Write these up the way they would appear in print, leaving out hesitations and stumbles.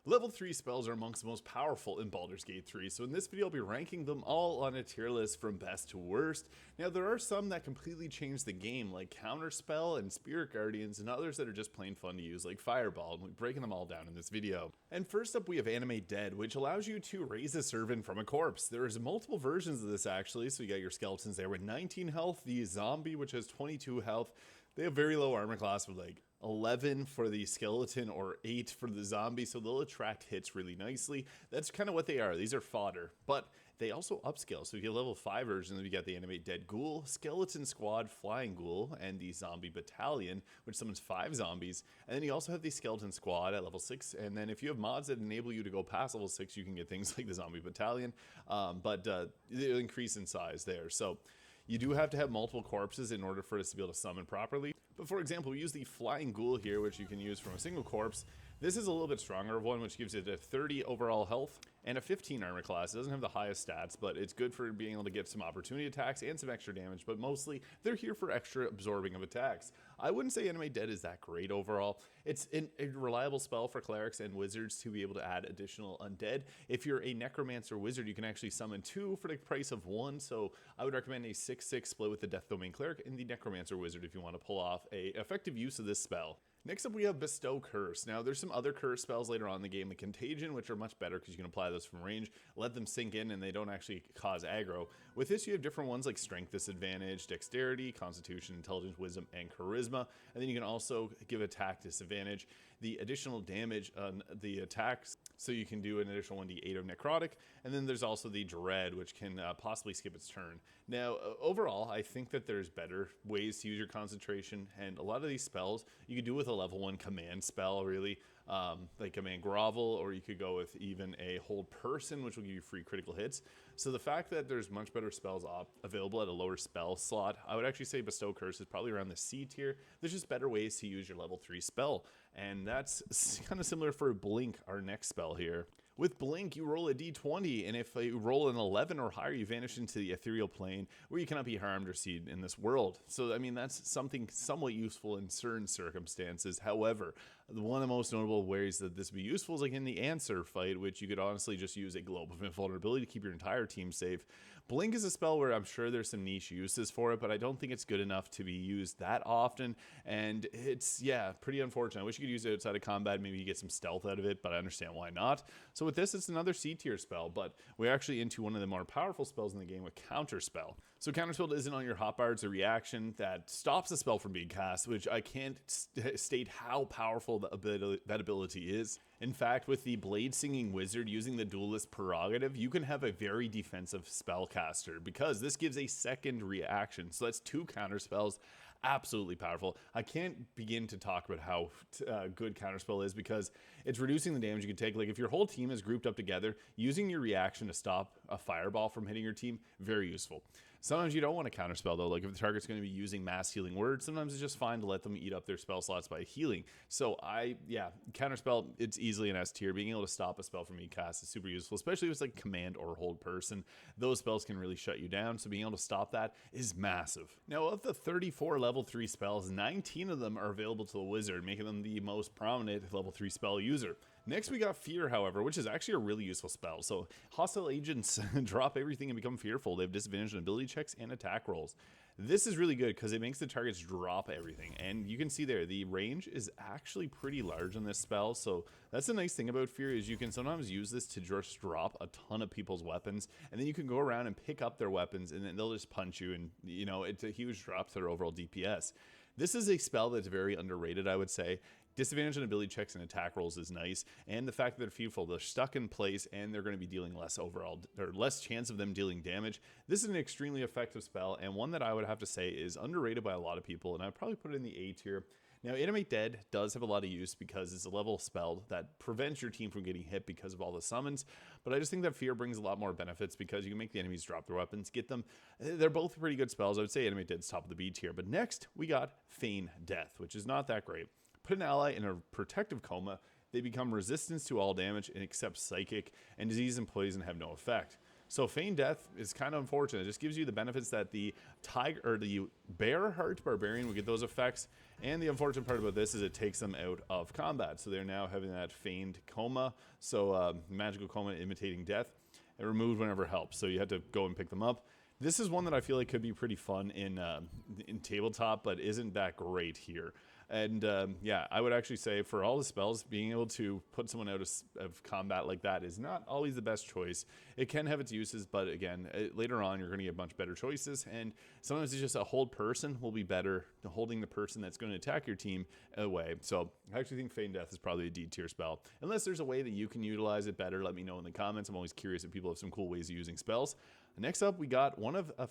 Level 3 spells are amongst the most powerful in Baldur's Gate 3, so in this video I'll be ranking them all on a tier list from best to worst. Now there are some that completely change the game, like Counterspell and Spirit Guardians, and others that are just plain fun to use, like Fireball, and we're breaking them all down in this video. And first up we have Animate Dead, which allows you to raise a servant from a corpse. There's multiple versions of this actually, so you got your skeletons there with 19 health, the zombie which has 22 health. They have very low armor class with like 11 for the skeleton or 8 for the zombie, so they'll attract hits really nicely. That's kind of what they are. These are fodder, but they also upscale. So if you get level 5 version, then you got the Animate Dead Ghoul, Skeleton Squad Flying Ghoul, and the Zombie Battalion, which summons 5 zombies. And then you also have the Skeleton Squad at level 6, and then if you have mods that enable you to go past level 6, you can get things like the Zombie Battalion, but they'll increase in size there. So you do have to have multiple corpses in order for us to be able to summon properly. But for example, we use the Flying Ghoul here, which you can use from a single corpse. This is a little bit stronger of one, which gives it a 30 overall health and a 15 armor class. It doesn't have the highest stats, but it's good for being able to get some opportunity attacks and some extra damage, but mostly they're here for extra absorbing of attacks. I wouldn't say Animate Dead is that great overall. It's a reliable spell for clerics and wizards to be able to add additional undead. If you're a necromancer wizard, you can actually summon 2 for the price of 1, so I would recommend a 6/6 split with the Death Domain cleric and the necromancer wizard if you want to pull off a effective use of this spell. Next up we have Bestow Curse. Now there's some other curse spells later on in the game, like Contagion, which are much better because you can apply those from range, let them sink in and they don't actually cause aggro. With this you have different ones like Strength Disadvantage, Dexterity, Constitution, Intelligence, Wisdom, and Charisma. And then you can also give attack disadvantage, the additional damage on the attacks, so you can do an additional 1d8 of Necrotic. And then there's also the Dread, which can possibly skip its turn. Now overall I think that there's better ways to use your concentration, and a lot of these spells you could do with a level 1 command spell, really, like Command Grovel, or you could go with even a Hold Person, which will give you free critical hits. So the fact that there's much better spells available at a lower spell slot, I would actually say Bestow Curse is probably around the C tier. There's just better ways to use your level 3 spell, and that's kind of similar for Blink, our next spell here. With Blink, you roll a d20, and if you roll an 11 or higher, you vanish into the ethereal plane where you cannot be harmed or seen in this world. So, I mean, that's something somewhat useful in certain circumstances. However, one of the most notable ways that this would be useful is like in the Answer fight, which you could honestly just use a Globe of Invulnerability to keep your entire team safe. Blink is a spell where I'm sure there's some niche uses for it, but I don't think it's good enough to be used that often, and it's, yeah, pretty unfortunate. I wish you could use it outside of combat, maybe you get some stealth out of it, but I understand why not. So with this, it's another C tier spell, but we're actually into one of the more powerful spells in the game with Counterspell. So Counterspell isn't on your hotbar, it's a reaction that stops the spell from being cast, which I can't state how powerful that ability is. In fact, with the Blade Singing Wizard using the Duelist Prerogative, you can have a very defensive spellcaster because this gives a second reaction. So that's 2 counterspells. Absolutely powerful. I can't begin to talk about how good Counterspell is because it's reducing the damage you can take. Like if your whole team is grouped up together, using your reaction to stop a fireball from hitting your team, very useful. Sometimes you don't want to Counterspell though, like if the target's going to be using Mass Healing Word, sometimes it's just fine to let them eat up their spell slots by healing. So Counterspell, it's easily an S tier. Being able to stop a spell from being cast is super useful, especially if it's like Command or Hold Person. Those spells can really shut you down, so being able to stop that is massive. Now of the 34 level 3 spells, 19 of them are available to the wizard, making them the most prominent level 3 spell user. Next we got Fear, however, which is actually a really useful spell. So hostile agents drop everything and become fearful. They have disadvantage on ability checks and attack rolls. This is really good because it makes the targets drop everything, and you can see there the range is actually pretty large on this spell. So that's the nice thing about Fear, is you can sometimes use this to just drop a ton of people's weapons, and then you can go around and pick up their weapons, and then they'll just punch you, and you know, it's a huge drop to their overall DPS. This is a spell that's very underrated, I would say. Disadvantage on ability checks and attack rolls is nice, and the fact that they're fearful, they're stuck in place, and they're going to be dealing less overall, or less chance of them dealing damage. This is an extremely effective spell, and one that I would have to say is underrated by a lot of people, and I'd probably put it in the A tier. Now, Animate Dead does have a lot of use because it's a level spell that prevents your team from getting hit because of all the summons, but I just think that Fear brings a lot more benefits because you can make the enemies drop their weapons, get them. They're both pretty good spells. I would say Animate Dead's top of the B tier, but next we got Feign Death, which is not that great. Put an ally in a protective coma, they become resistant to all damage and except psychic, and disease and poison have no effect. So Feign Death is kind of unfortunate. It just gives you the benefits that the Tiger or the Bear Heart Barbarian would get those effects. And the unfortunate part about this is it takes them out of combat. So they're now having that Feigned Coma. So Magical Coma imitating death. And removed whenever it helps. So you have to go and pick them up. This is one that I feel like could be pretty fun in tabletop, but isn't that great here. And yeah, I would actually say for all the spells, being able to put someone out of combat like that is not always the best choice. It can have its uses, but again, later on, you're going to get much better choices. And sometimes it's just a hold person will be better than holding the person that's going to attack your team away. So I actually think Feign Death is probably a D tier spell. Unless there's a way that you can utilize it better, let me know in the comments. I'm always curious if people have some cool ways of using spells. Next up, we got one of a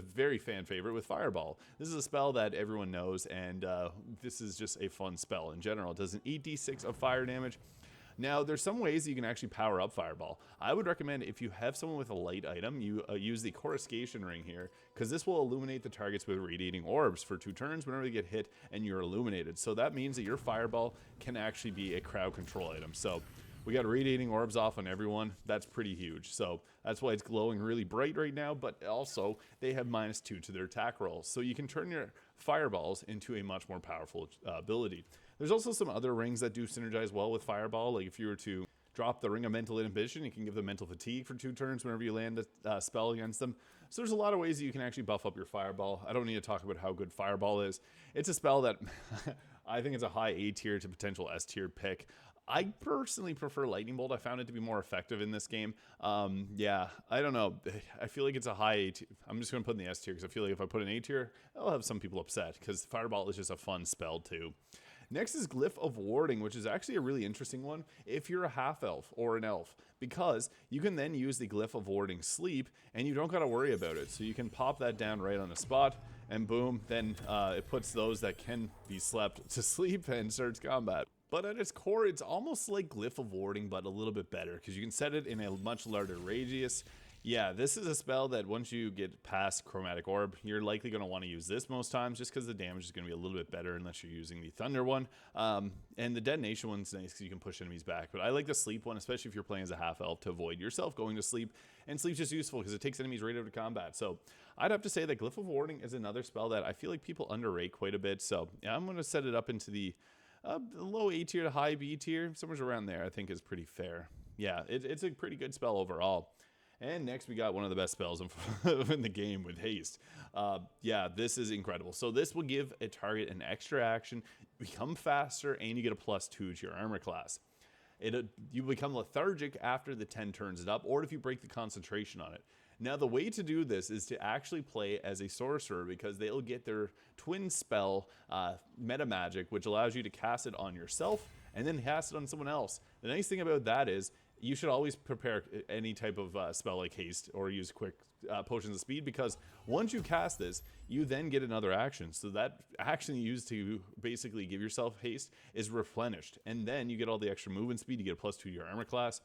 very fan favorite with Fireball. This is a spell that everyone knows, and this is just a fun spell in general. It does an 8d6 of fire damage. Now, there's some ways that you can actually power up Fireball. I would recommend if you have someone with a light item, you use the Coruscation Ring here, because this will illuminate the targets with radiating orbs for 2 turns whenever they get hit and you're illuminated. So that means that your Fireball can actually be a crowd control item. So we got radiating orbs off on everyone. That's pretty huge. So that's why it's glowing really bright right now, but also they have -2 to their attack rolls. So you can turn your fireballs into a much more powerful ability. There's also some other rings that do synergize well with Fireball. Like if you were to drop the Ring of Mental Inhibition, you can give them Mental Fatigue for 2 turns whenever you land a spell against them. So there's a lot of ways that you can actually buff up your Fireball. I don't need to talk about how good Fireball is. It's a spell that I think it's a high A tier to potential S tier pick. I personally prefer Lightning Bolt. I found it to be more effective in this game. Yeah, I don't know. I feel like it's a high A tier. I'm just going to put in the S tier because I feel like if I put an A tier, I'll have some people upset because Fireball is just a fun spell too. Next is Glyph of Warding, which is actually a really interesting one if you're a half-elf or an elf, because you can then use the Glyph of Warding Sleep, and you don't got to worry about it. So you can pop that down right on the spot, and boom, then it puts those that can be slept to sleep and starts combat. But at its core, it's almost like Glyph of Warding, but a little bit better, because you can set it in a much larger radius. Yeah, this is a spell that once you get past Chromatic Orb, you're likely going to want to use this most times, just because the damage is going to be a little bit better unless you're using the Thunder one. And the Detonation one's nice because you can push enemies back. But I like the Sleep one, especially if you're playing as a half-elf, to avoid yourself going to sleep. And Sleep's just useful because it takes enemies right out of combat. So I'd have to say that Glyph of Warding is another spell that I feel like people underrate quite a bit. So yeah, I'm going to set it up into the low A tier to high B tier. Somewhere around there I think is pretty fair. Yeah, it's a pretty good spell overall. And next we got one of the best spells in the game with Haste. Yeah, this is incredible. So this will give a target an extra action, become faster, and you get a +2 to your armor class. You become lethargic after the 10 turns it up, or if you break the concentration on it. Now, the way to do this is to actually play as a sorcerer, because they'll get their twin spell, Meta Magic, which allows you to cast it on yourself and then cast it on someone else. The nice thing about that is you should always prepare any type of spell like Haste or use quick potions of speed, because once you cast this, you then get another action. So that action you use to basically give yourself Haste is replenished, and then you get all the extra movement speed. You get a +2 to your armor class.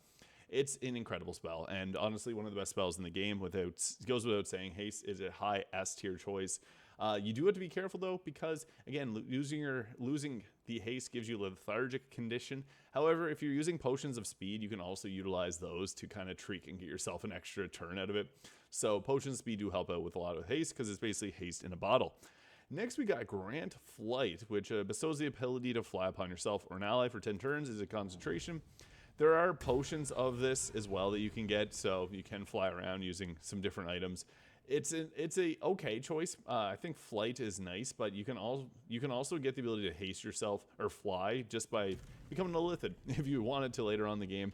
It's an incredible spell, and honestly one of the best spells in the game. Goes without saying, Haste is a high S tier choice. You do have to be careful though, because again, losing the Haste gives you a lethargic condition. However, if you're using potions of speed, you can also utilize those to kind of tweak and get yourself an extra turn out of it. So potions of speed do help out with a lot of Haste, because it's basically Haste in a bottle. Next, we got Grant Flight, which bestows the ability to fly upon yourself or an ally for 10 turns as a concentration. There are potions of this as well that you can get, so you can fly around using some different items. It's a okay choice. I think Flight is nice, but you can also get the ability to haste yourself or fly just by becoming a Lithid if you wanted to later on in the game.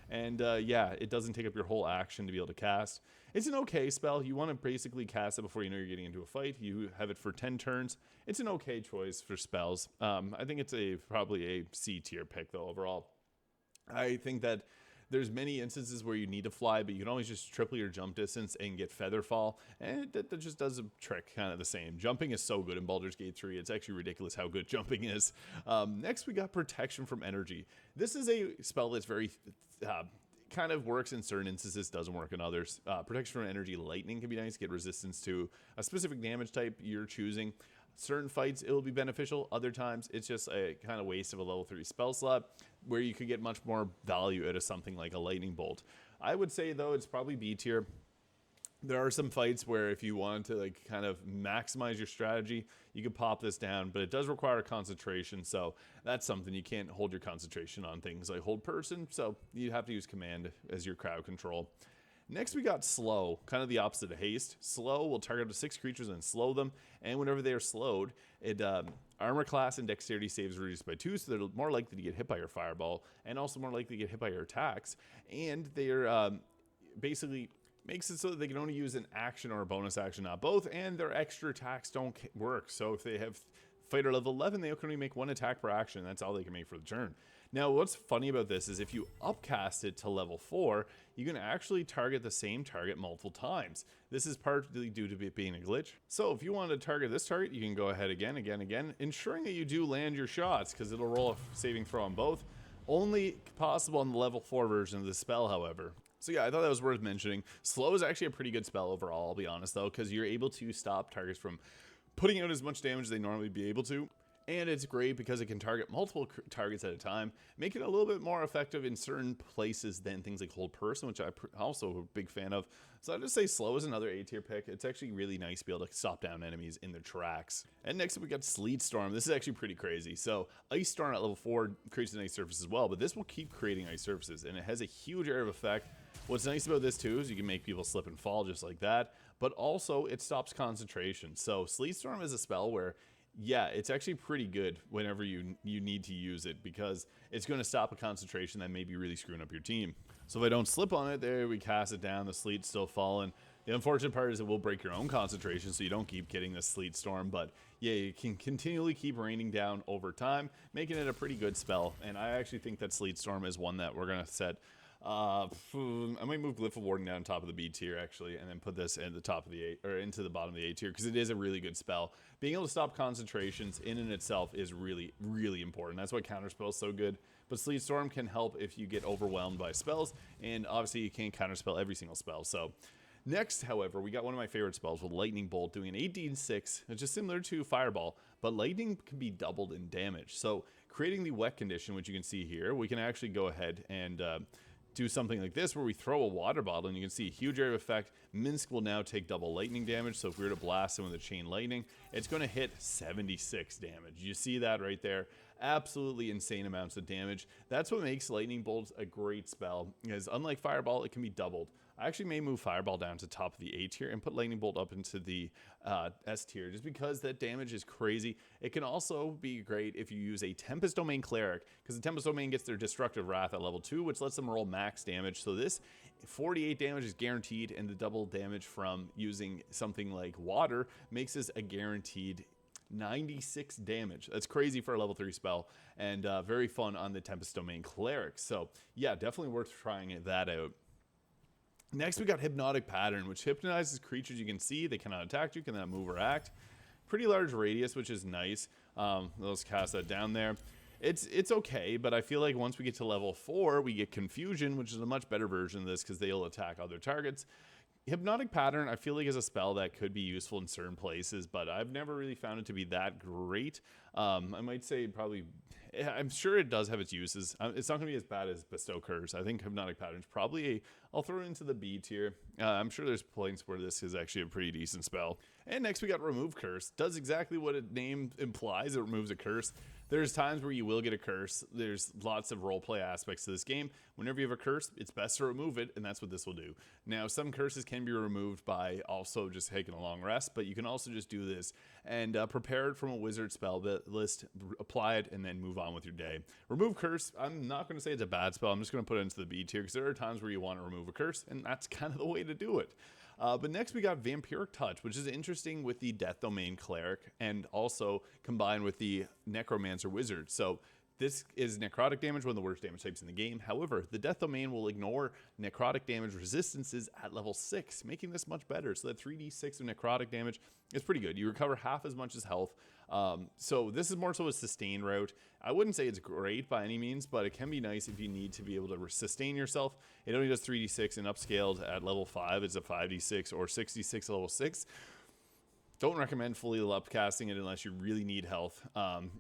And yeah, it doesn't take up your whole action to be able to cast. It's an okay spell. You want to basically cast it before you know you're getting into a fight. You have it for 10 turns. It's an okay choice for spells. I think it's probably a C tier pick though overall. I think that there's many instances where you need to fly, but you can always just triple your jump distance and get Feather Fall, and that just does a trick kind of the same. Jumping is so good in Baldur's Gate 3. It's actually ridiculous how good jumping is. Next, we got Protection from Energy. This is a spell that's very kind of works in certain instances, doesn't work in others. Protection from Energy Lightning can be nice, get resistance to a specific damage type you're choosing. Certain fights, it will be beneficial. Other times, it's just a kind of waste of a level 3 spell slot. where you could get much more value out of something like a lightning bolt. I would say though it's probably B tier. There are some fights where if you want to like kind of maximize your strategy, you could pop this down, but it does require concentration, so that's something. You can't hold your concentration on things like hold person, so you have to use command as your crowd control. Next we got slow, kind of the opposite of haste. Slow will target up to 6 creatures and slow them, and whenever they are slowed, it armor class and dexterity saves are reduced by 2, so they're more likely to get hit by your fireball, and also more likely to get hit by your attacks, and they're basically makes it so that they can only use an action or a bonus action, not both, and their extra attacks don't work. So if they have fighter level 11, they can only make 1 attack per action. That's all they can make for the turn. Now, what's funny about this is if you upcast it to level 4, you can actually target the same target multiple times. This is partly due to it being a glitch. So if you want to target this target, you can go ahead again, ensuring that you do land your shots, because it'll roll a saving throw on both. Only possible on the level 4 version of the spell, however. So yeah, I thought that was worth mentioning. Slow is actually a pretty good spell overall, I'll be honest though, because you're able to stop targets from putting out as much damage as they normally be able to. And it's great because it can target multiple targets at a time, make it a little bit more effective in certain places than things like hold person, which I'm also a big fan of. So I'd just say slow is another A tier pick. It's actually really nice to be able to stop down enemies in their tracks. And next up we got Sleet Storm. This is actually pretty crazy. So Ice Storm at level 4 creates an ice surface as well, but this will keep creating ice surfaces, and it has a huge area of effect. What's nice about this too is you can make people slip and fall just like that, but also it stops concentration. So Sleet Storm is a spell where, yeah, it's actually pretty good whenever you need to use it, because it's going to stop a concentration that may be really screwing up your team. So if I don't slip on it, there we cast it down, the sleet's still falling. The unfortunate part is it will break your own concentration, so you don't keep getting the Sleet Storm, but yeah, you can continually keep raining down over time, making it a pretty good spell. And I actually think that Sleet Storm is one that we're going to set. I might move Glyph of Warding down top of the B tier actually, and then put this at the top of the A, or into the bottom of the A tier, because it is a really good spell. Being able to stop concentrations in and itself is really, really important. That's why Counterspell is so good. But Sleet Storm can help if you get overwhelmed by spells, and obviously you can't Counterspell every single spell. So next, however, we got one of my favorite spells with Lightning Bolt, doing an 18-6, which is similar to Fireball, but lightning can be doubled in damage. So creating the wet condition, which you can see here, we can actually go ahead and do something like this where we throw a water bottle, and you can see a huge area of effect. Minsk will now take double lightning damage, so if we were to blast him with a chain lightning, it's going to hit 76 damage. You see that right there? Absolutely insane amounts of damage. That's what makes Lightning Bolt a great spell, because unlike Fireball, it can be doubled. I actually may move Fireball down to top of the A tier and put Lightning Bolt up into the S tier, just because that damage is crazy. It can also be great if you use a Tempest Domain Cleric, because the Tempest Domain gets their Destructive Wrath at level 2, which lets them roll max damage. So this 48 damage is guaranteed, and the double damage from using something like Water makes this a guaranteed 96 damage. That's crazy for a level 3 spell, and very fun on the Tempest Domain Cleric. So yeah, definitely worth trying that out. Next, we got Hypnotic Pattern, which hypnotizes creatures you can see. They cannot attack you, cannot move or act. Pretty large radius, which is nice. Let's cast that down there. It's okay, but I feel like once we get to level 4, we get Confusion, which is a much better version of this because they'll attack other targets. Hypnotic Pattern, I feel like, is a spell that could be useful in certain places, but I've never really found it to be that great. I might say probably, I'm sure it does have its uses. It's not going to be as bad as Bestow Curse. I think Hypnotic Pattern is probably I'll throw it into the B tier. I'm sure there's points where this is actually a pretty decent spell. And next we got Remove Curse. Does exactly what its name implies. It removes a curse. There's times where you will get a curse. There's lots of roleplay aspects to this game. Whenever you have a curse, it's best to remove it, and that's what this will do. Now, some curses can be removed by also just taking a long rest, but you can also just do this and prepare it from a wizard spell list, apply it, and then move on with your day. Remove Curse, I'm not going to say it's a bad spell. I'm just going to put it into the B tier because there are times where you want to remove a curse, and that's kind of the way to do it. But next we got Vampiric Touch, which is interesting with the Death Domain Cleric and also combined with the Necromancer Wizard. So this is necrotic damage, one of the worst damage types in the game. However, the Death Domain will ignore necrotic damage resistances at level 6, making this much better. So that 3d6 of necrotic damage is pretty good. You recover half as much as health. So this is more so a sustain route. I wouldn't say it's great by any means, but it can be nice if you need to be able to sustain yourself. It only does 3d6 and upscaled at level 5. It's a 5d6 or 66 level 6. Don't recommend fully upcasting it unless you really need health.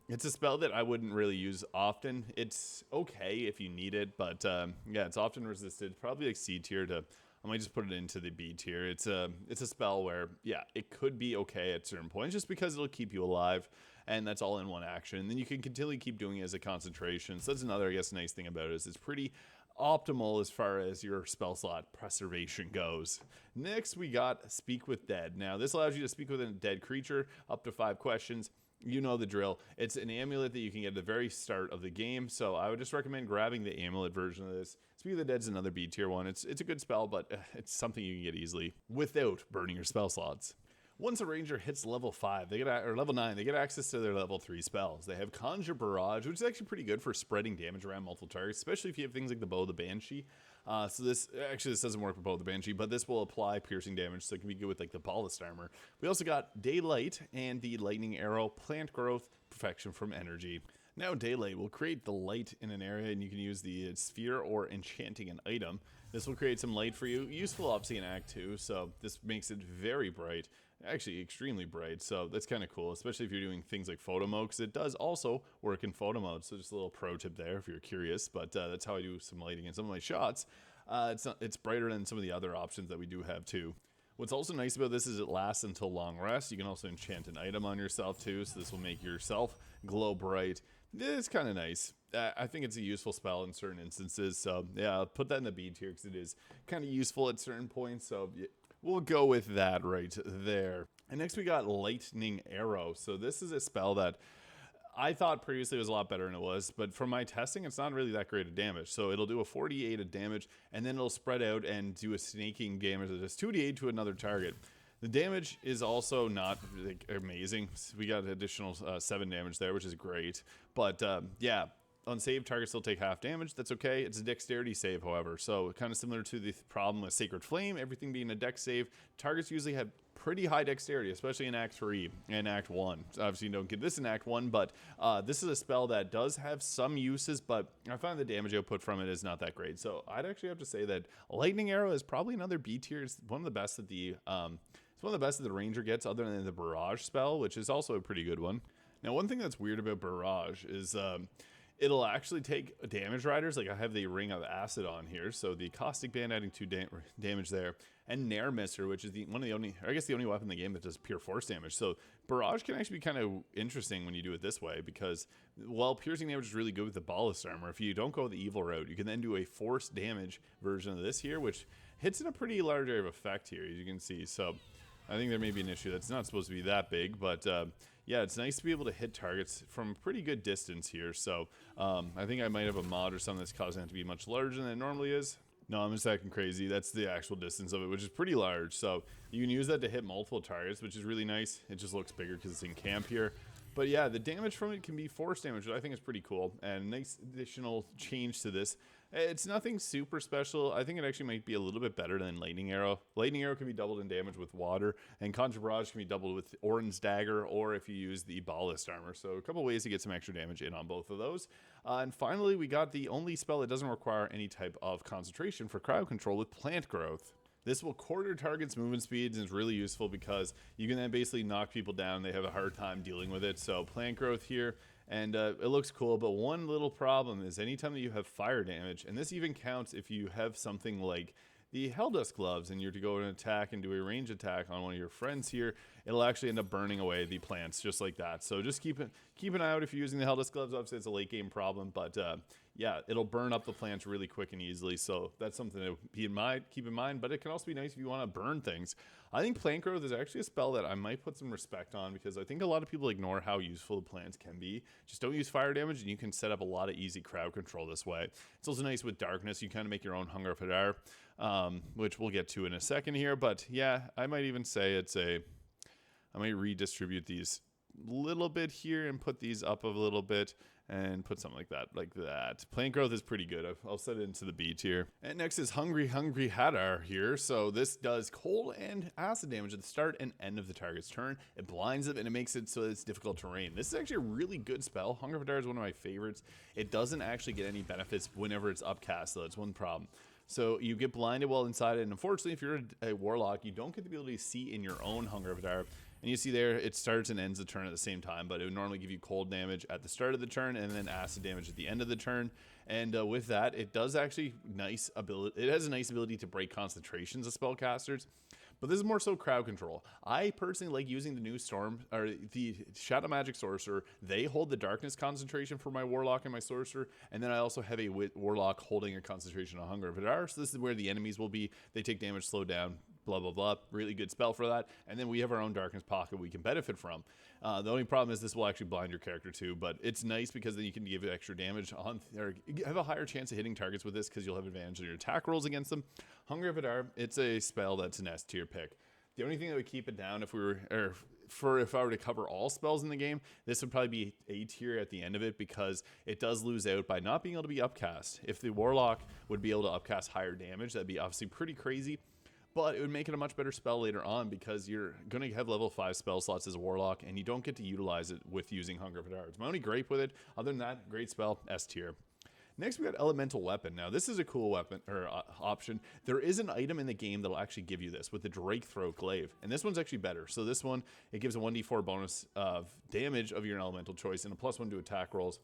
It's a spell that I wouldn't really use often. It's okay if you need it, but yeah, it's often resisted. Probably like C tier to, I might just put it into the B tier. It's a spell where, yeah, it could be okay at certain points just because it'll keep you alive, and that's all in one action. And then you can continually keep doing it as a concentration. So that's another, I guess, nice thing about it is it's pretty optimal as far as your spell slot preservation goes. Next, we got Speak with Dead. Now, this allows you to speak with a dead creature up to 5 questions. You know the drill. It's an amulet that you can get at the very start of the game, so I would just recommend grabbing the amulet version of this. Speak with the Dead's another B tier one. It's a good spell, but it's something you can get easily without burning your spell slots. Once a ranger hits level 5, or level 9, they get access to their level 3 spells. They have Conjure Barrage, which is actually pretty good for spreading damage around multiple targets, especially if you have things like the Bow of the Banshee. So this doesn't work with Bow of the Banshee, but this will apply piercing damage, so it can be good with like the Ballast Armor. We also got Daylight and the Lightning Arrow, Plant Growth, Perfection from Energy. Now Daylight will create the light in an area, and you can use the sphere or enchanting an item. This will create some light for you, useful obviously in Act 2, so this makes it very bright. Actually extremely bright, so that's kind of cool, especially if you're doing things like photo mode, because it does also work in photo mode. So just a little pro tip there if you're curious, but that's how I do some lighting in some of my shots. It's brighter than some of the other options that we do have too. What's also nice about this is it lasts until long rest. You can also enchant an item on yourself too, so this will make yourself glow bright. It's kind of nice. I think it's a useful spell in certain instances, so yeah, I'll put that in the B tier because it is kind of useful at certain points, so we'll go with that right there. And next we got Lightning Arrow. So this is a spell that I thought previously was a lot better than it was, but from my testing, it's not really that great of damage. So it'll do a 48 of damage, and then it'll spread out and do a snaking damage that does 2d8 to another target. The damage is also not like, amazing. We got an additional 7 damage there, which is great. But yeah, unsaved targets still take half damage. That's okay. It's a dexterity save, however. So kind of similar to the problem with Sacred Flame, everything being a dex save, targets usually have pretty high dexterity, especially in Act 3 and Act 1. So obviously you don't get this in Act 1, but this is a spell that does have some uses, but I find the damage output from it is not that great. So I'd actually have to say that Lightning Arrow is probably another B tier. It's one of the best that it's one of the best that the Ranger gets, other than the Barrage spell, which is also a pretty good one. Now, one thing that's weird about Barrage is it'll actually take damage riders. Like I have the Ring of Acid on here, so the Caustic Band adding 2 damage there, and Nair Mister, which is the only weapon in the game that does pure force damage. So Barrage can actually be kind of interesting when you do it this way, because while piercing damage is really good with the Ballast Armor, if you don't go the evil route, you can then do a force damage version of this here, which hits in a pretty large area of effect here, as you can see. So I think there may be an issue that's not supposed to be that big, but yeah, it's nice to be able to hit targets from a pretty good distance here. So I think I might have a mod or something that's causing it to be much larger than it normally is. No, I'm just acting crazy. That's the actual distance of it, which is pretty large. So you can use that to hit multiple targets, which is really nice. It just looks bigger because it's in camp here. But yeah, the damage from it can be force damage, which I think is pretty cool. And a nice additional change to this. It's nothing super special. I think it actually might be a little bit better than Lightning Arrow. Lightning Arrow can be doubled in damage with water, and Conjure Barrage can be doubled with Orin's Dagger, or if you use the Ballast Armor. So a couple ways to get some extra damage in on both of those. And finally, we got the only spell that doesn't require any type of concentration for crowd control with Plant Growth. This will quarter targets' movement speeds and is really useful because you can then basically knock people down. They have a hard time dealing with it. So Plant Growth here, and it looks cool, but one little problem is anytime that you have fire damage, and this even counts if you have something like the Helldust Gloves and you're to go and attack and do a range attack on one of your friends here, it'll actually end up burning away the plants just like that. So just keep an eye out if you're using the Helldust Gloves. Obviously it's a late game problem, but yeah, it'll burn up the plants really quick and easily. So that's something to keep in mind, but it can also be nice if you want to burn things. I think Plant Growth is actually a spell that I might put some respect on, because I think a lot of people ignore how useful the plants can be. Just don't use fire damage, and you can set up a lot of easy crowd control this way. It's also nice with darkness. You kind of make your own Hunger of Hadar, which we'll get to in a second here. But yeah, I might even say I might redistribute these a little bit here and put these up a little bit and put something like that. Plant Growth is pretty good. I'll set it into the B tier. And next is Hungry Hadar here. So this does cold and acid damage at the start and end of the target's turn. It blinds them and it makes it so it's difficult terrain. This is actually a really good spell. Hunger of Hadar is one of my favorites. It doesn't actually get any benefits whenever it's upcast, though. That's one problem. So you get blinded while inside it, and unfortunately, if you're a warlock, you don't get the ability to see in your own Hunger of Hadar. And you see there, it starts and ends the turn at the same time, but it would normally give you cold damage at the start of the turn and then acid damage at the end of the turn. And with that, it does actually it has a nice ability to break concentrations of spellcasters. But this is more so crowd control. I personally like using the new Storm, or the Shadow Magic Sorcerer. They hold the Darkness concentration for my Warlock and my Sorcerer, and then I also have a Warlock holding a concentration on Hunger of Hadar. So this is where the enemies will be. They take damage, slow down, blah, blah, blah. Really good spell for that. And then we have our own Darkness pocket we can benefit from. The only problem is this will actually blind your character too, but it's nice because then you can give it extra damage on, or have a higher chance of hitting targets with this because you'll have advantage on your attack rolls against them. Hunger of Hadar, it's a spell that's an S tier pick. The only thing that would keep it down if I were to cover all spells in the game, this would probably be A tier at the end of it because it does lose out by not being able to be upcast. If the Warlock would be able to upcast higher damage, that'd be obviously pretty crazy. But it would make it a much better spell later on because you're going to have level 5 spell slots as a Warlock, and you don't get to utilize it with using Hunger of Hadar. It's my only gripe with it. Other than that, great spell, S tier. Next, we got Elemental Weapon. Now, this is a cool weapon or option. There is an item in the game that'll actually give you this with the Drake Throat Glaive, and this one's actually better. So this one, it gives a 1d4 bonus of damage of your elemental choice and a +1 to attack rolls.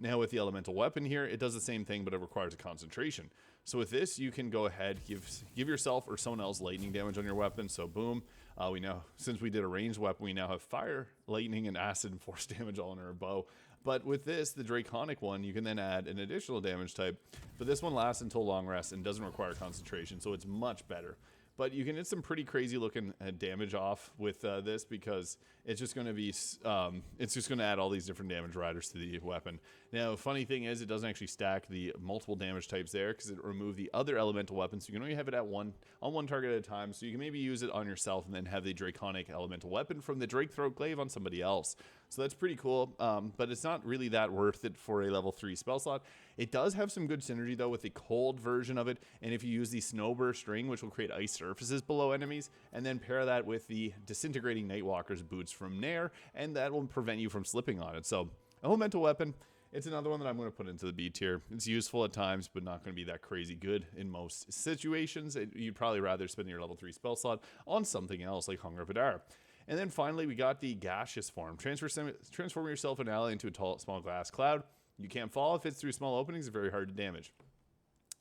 Now with the Elemental Weapon here, it does the same thing, but it requires a concentration. So with this, you can go ahead, give yourself or someone else lightning damage on your weapon. So boom, we now, since we did a ranged weapon, we now have fire, lightning, and acid and force damage all in our bow. But with this, the Draconic one, you can then add an additional damage type. But this one lasts until long rest and doesn't require concentration, so it's much better. But you can hit some pretty crazy looking damage off with this because it's just going to be, it's just going to add all these different damage riders to the weapon. Now, funny thing is, it doesn't actually stack the multiple damage types there because it removed the other elemental weapons. So you can only have it on one target at a time. So you can maybe use it on yourself and then have the Draconic elemental weapon from the Drake Throat Glaive on somebody else. So that's pretty cool, but it's not really that worth it for a level 3 spell slot. It does have some good synergy, though, with the cold version of it, and if you use the Snowburst Ring, which will create ice surfaces below enemies, and then pair that with the Disintegrating Nightwalker's Boots from Nair, and that will prevent you from slipping on it. So, Elemental Weapon, it's another one that I'm going to put into the B tier. It's useful at times, but not going to be that crazy good in most situations. You'd probably rather spend your level 3 spell slot on something else, like Hunger of Hadar. And then finally, we got the Gaseous Form. Transform yourself and ally into a tall, small glass cloud. You can't fall if it's through small openings. It's very hard to damage.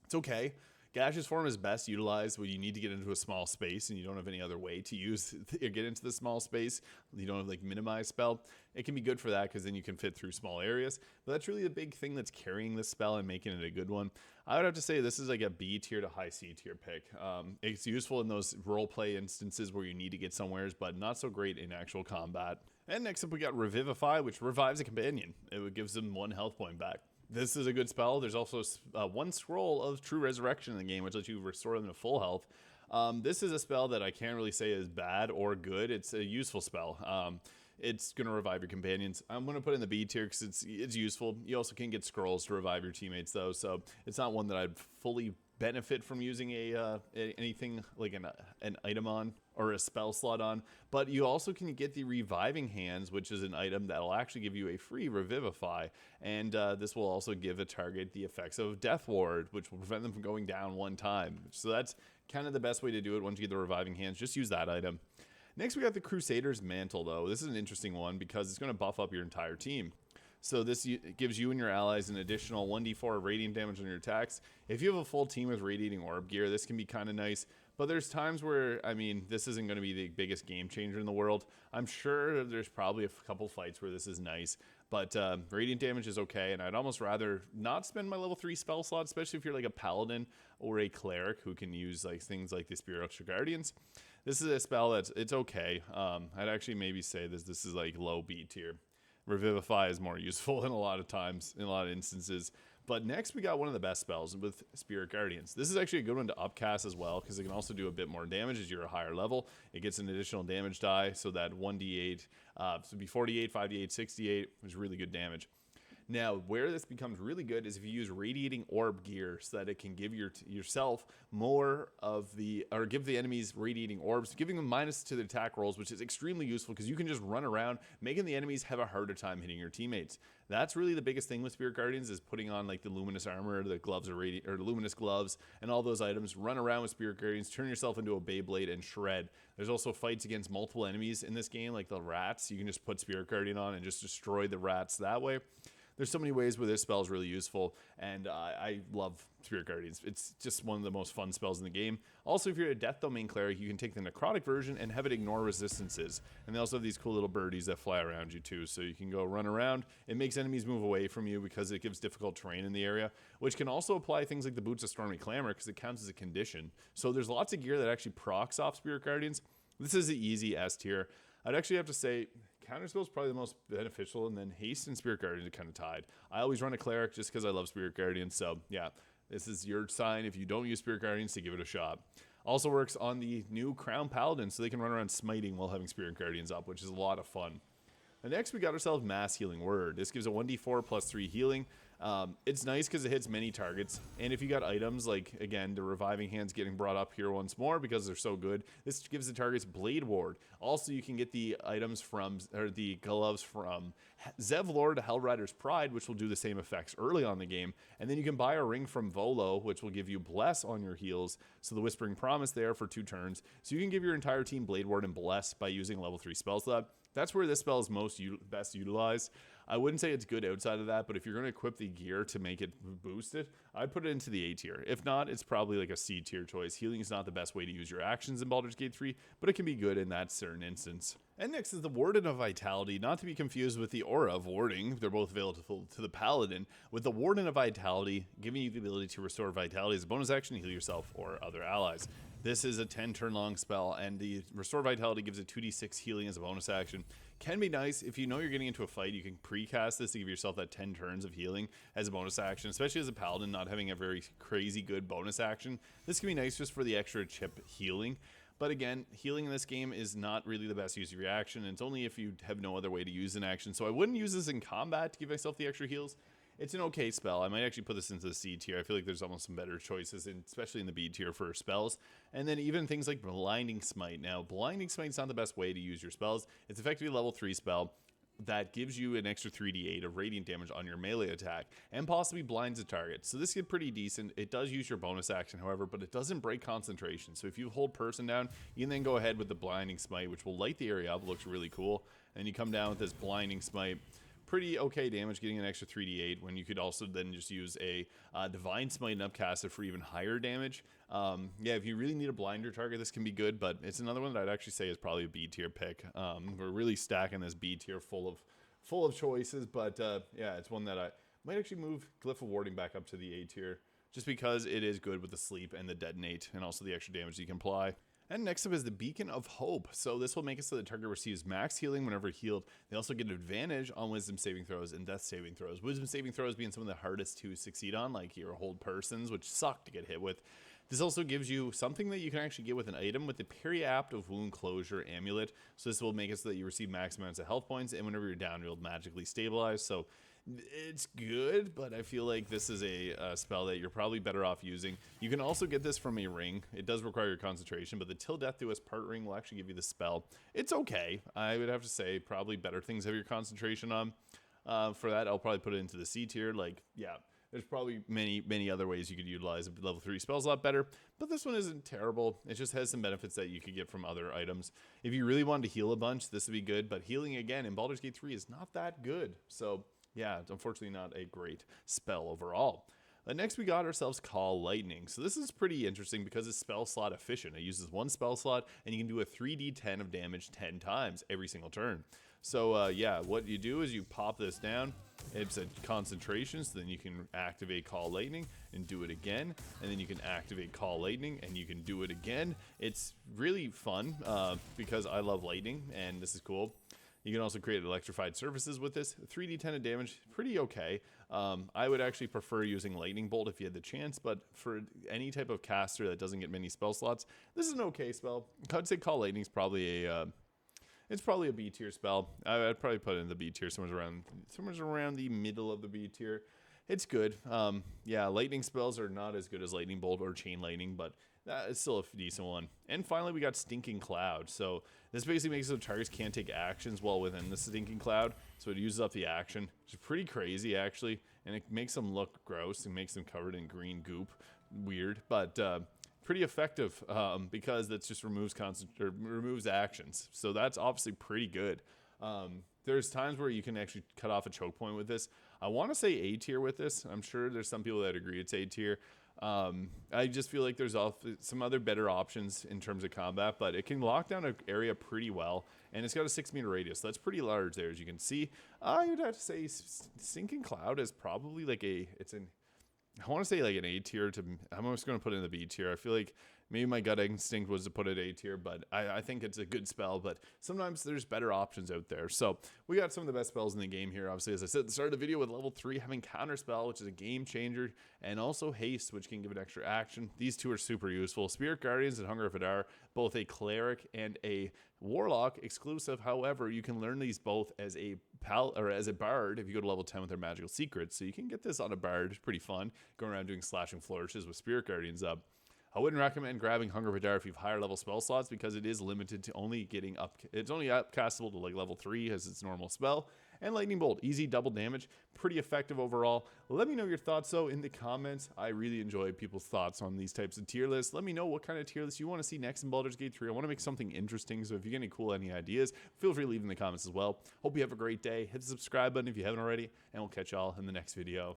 It's okay. Gaseous Form is best utilized when you need to get into a small space and you don't have any other way to get into the small space. You don't have like minimize spell. It can be good for that because then you can fit through small areas. But that's really the big thing that's carrying this spell and making it a good one. I would have to say this is like a B tier to high C tier pick. It's useful in those roleplay instances where you need to get somewheres, but not so great in actual combat. And next up we got Revivify, which revives a companion. It gives them 1 health point back. This is a good spell. There's also 1 scroll of True Resurrection in the game, which lets you restore them to full health. This is a spell that I can't really say is bad or good. It's a useful spell. It's going to revive your companions. I'm going to put it in the B tier because it's useful. You also can get scrolls to revive your teammates, though, so it's not one that I'd fully benefit from using anything like an item on or a spell slot on. But you also can get the Reviving Hands, which is an item that will actually give you a free Revivify, and this will also give a target the effects of Death Ward, which will prevent them from going down 1 time. So that's kind of the best way to do it. Once you get the Reviving Hands, just use that item. Next, we got the Crusader's Mantle, though. This is an interesting one because it's going to buff up your entire team. So this gives you and your allies an additional 1d4 radiant damage on your attacks. If you have a full team with Radiating Orb gear, this can be kind of nice. But there's times where, I mean, this isn't going to be the biggest game changer in the world. I'm sure there's probably a couple fights where this is nice. But radiant damage is okay, and I'd almost rather not spend my level 3 spell slot, especially if you're like a paladin or a cleric who can use like things like the Spiritual Guardians. This is a spell it's okay. I'd actually maybe say this is like low B tier. Revivify is more useful in a lot of times, in a lot of instances. But next we got one of the best spells with Spirit Guardians. This is actually a good one to upcast as well because it can also do a bit more damage as you're a higher level. It gets an additional damage die, so that 1d8, so it'd be 48, 5d8, 68, which is really good damage. Now, where this becomes really good is if you use Radiating Orb gear so that it can give yourself more of the, or give the enemies Radiating Orbs, giving them minus to the attack rolls, which is extremely useful because you can just run around, making the enemies have a harder time hitting your teammates. That's really the biggest thing with Spirit Guardians, is putting on like the luminous armor, the gloves or luminous gloves, and all those items. Run around with Spirit Guardians, turn yourself into a Beyblade, and shred. There's also fights against multiple enemies in this game, like the rats. You can just put Spirit Guardian on and just destroy the rats that way. There's so many ways where this spell is really useful, and I love Spirit Guardians. It's just one of the most fun spells in the game. Also, if you're a Death Domain Cleric, you can take the Necrotic version and have it ignore resistances. And they also have these cool little birdies that fly around you too, so you can go run around. It makes enemies move away from you because it gives difficult terrain in the area, which can also apply things like the Boots of Stormy Clamor because it counts as a condition. So there's lots of gear that actually procs off Spirit Guardians. This is the easy S tier. I'd actually have to say Counterspell is probably the most beneficial, and then Haste and Spirit Guardian are kind of tied. I always run a Cleric just because I love Spirit Guardians, so yeah, this is your sign if you don't use Spirit Guardians to give it a shot. Also works on the new Crown Paladin, so they can run around smiting while having Spirit Guardians up, which is a lot of fun. And next we got ourselves Mass Healing Word. This gives a 1d4 plus 3 healing. It's nice because it hits many targets, and if you got items like, again, the Reviving Hands getting brought up here once more because they're so good, this gives the targets Blade Ward. Also, you can get the items from, or the gloves from Zevlord, Hellrider's Pride, which will do the same effects early on in the game, and then you can buy a ring from Volo, which will give you Bless on your heals, so the Whispering Promise there for 2 turns, so you can give your entire team Blade Ward and Bless by using level 3 spell slot. That's where this spell is best utilized. I wouldn't say it's good outside of that, but if you're going to equip the gear to make it boost it, I'd put it into the A tier. If not, it's probably like a C tier choice. Healing is not the best way to use your actions in Baldur's Gate 3, but it can be good in that certain instance. And next is the Warden of Vitality, not to be confused with the Aura of Warding. They're both available to the Paladin, with the Warden of Vitality giving you the ability to restore Vitality as a bonus action to heal yourself or other allies. This is a 10-turn long spell, and the Restore Vitality gives a 2d6 healing as a bonus action. Can be nice. If you know you're getting into a fight, you can precast this to give yourself that 10 turns of healing as a bonus action, especially as a Paladin not having a very crazy good bonus action. This can be nice just for the extra chip healing. But again, healing in this game is not really the best use of your action, and it's only if you have no other way to use an action. So I wouldn't use this in combat to give myself the extra heals. It's an okay spell. I might actually put this into the C tier. I feel like there's almost some better choices, especially in the B tier for spells. And then even things like Blinding Smite. Now, Blinding Smite's not the best way to use your spells. It's effectively a level 3 spell that gives you an extra 3d8 of radiant damage on your melee attack, and possibly blinds a target. So this is pretty decent. It does use your bonus action, however, but it doesn't break concentration. So if you hold person down, you can then go ahead with the Blinding Smite, which will light the area up. It looks really cool. And you come down with this Blinding Smite. Pretty okay damage, getting an extra 3d8, when you could also then just use a Divine Smite and upcasted for even higher damage. Yeah, if you really need a blinder target, this can be good, but it's another one that I'd actually say is probably a B tier pick. We're really stacking this B tier full of choices, but yeah, it's one that I might actually move Glyph of Warding back up to the A tier, just because it is good with the sleep and the detonate, and also the extra damage you can apply. And next up is the Beacon of Hope. So this will make it so the target receives max healing whenever healed. They also get advantage on wisdom saving throws and death saving throws. Wisdom saving throws being some of the hardest to succeed on, like your hold persons, which suck to get hit with. This also gives you something that you can actually get with an item with the Periapt of Wound Closure Amulet. So this will make it so that you receive max amounts of health points, and whenever you're down, you'll magically stabilize. So it's good, but I feel like this is a spell that you're probably better off using. You can also get this from a ring. It does require your concentration, but the Till Death Do Us Part ring will actually give you the spell. It's okay. I would have to say probably better things have your concentration on. For that, I'll probably put it into the C tier. Like, yeah, there's probably many other ways you could utilize a level 3 spells a lot better, but this one isn't terrible. It just has some benefits that you could get from other items. If you really wanted to heal a bunch, this would be good, but healing again in Baldur's Gate 3 is not that good. So yeah, it's unfortunately not a great spell overall. Next, we got ourselves Call Lightning. So this is pretty interesting because it's spell slot efficient. It uses one spell slot, and you can do a 3d10 of damage 10 times every single turn. So yeah, what you do is you pop this down. It's a concentration, so then you can activate Call Lightning and do it again, and then you can activate Call Lightning and you can do it again. It's really fun because I love lightning, and this is cool. You can also create electrified surfaces with this. 3d10 of damage, pretty okay. I would actually prefer using Lightning Bolt if you had the chance, but for any type of caster that doesn't get many spell slots, this is an okay spell. I'd say Call Lightning is probably It's probably a B tier spell. I'd probably put it in the B tier, somewhere around the middle of the B tier. It's good. Yeah, lightning spells are not as good as Lightning Bolt or Chain Lightning, but it's still a decent one. And finally, we got Stinking Cloud. So this basically makes it so targets can't take actions while within the Stinking Cloud. So it uses up the action, which is pretty crazy, actually. And it makes them look gross and makes them covered in green goop. Weird, but pretty effective because that just removes actions. So that's obviously pretty good. There's times where you can actually cut off a choke point with this. I want to say A tier with this. I'm sure there's some people that agree it's A tier. I just feel like there's some other better options in terms of combat, but it can lock down an area pretty well, and it's got a 6-meter radius. So that's pretty large there, as you can see. You'd have to say Sinking Cloud is probably like I want to say like an A tier. I'm just going to put it in the B tier. I feel like maybe my gut instinct was to put it A tier, but I think it's a good spell. But sometimes there's better options out there. So we got some of the best spells in the game here. Obviously, as I said at the start of the video, with level 3 having Counterspell, which is a game changer, and also Haste, which can give an extra action. These two are super useful. Spirit Guardians and Hunger of Hadar, both a cleric and a warlock exclusive. However, you can learn these both as a bard if you go to level 10 with their magical secrets. So you can get this on a bard. It's pretty fun going around doing slashing flourishes with Spirit Guardians up. I wouldn't recommend grabbing Hunger of Hadar if you have higher level spell slots, because it is limited to only getting it's only upcastable to like level 3 as its normal spell. And Lightning Bolt, easy double damage, pretty effective overall. Let me know your thoughts though in the comments. I really enjoy people's thoughts on these types of tier lists. Let me know what kind of tier list you want to see next in Baldur's Gate 3. I want to make something interesting, so if you get any ideas, feel free to leave in the comments as well. Hope you have a great day. Hit the subscribe button if you haven't already, and we'll catch y'all in the next video.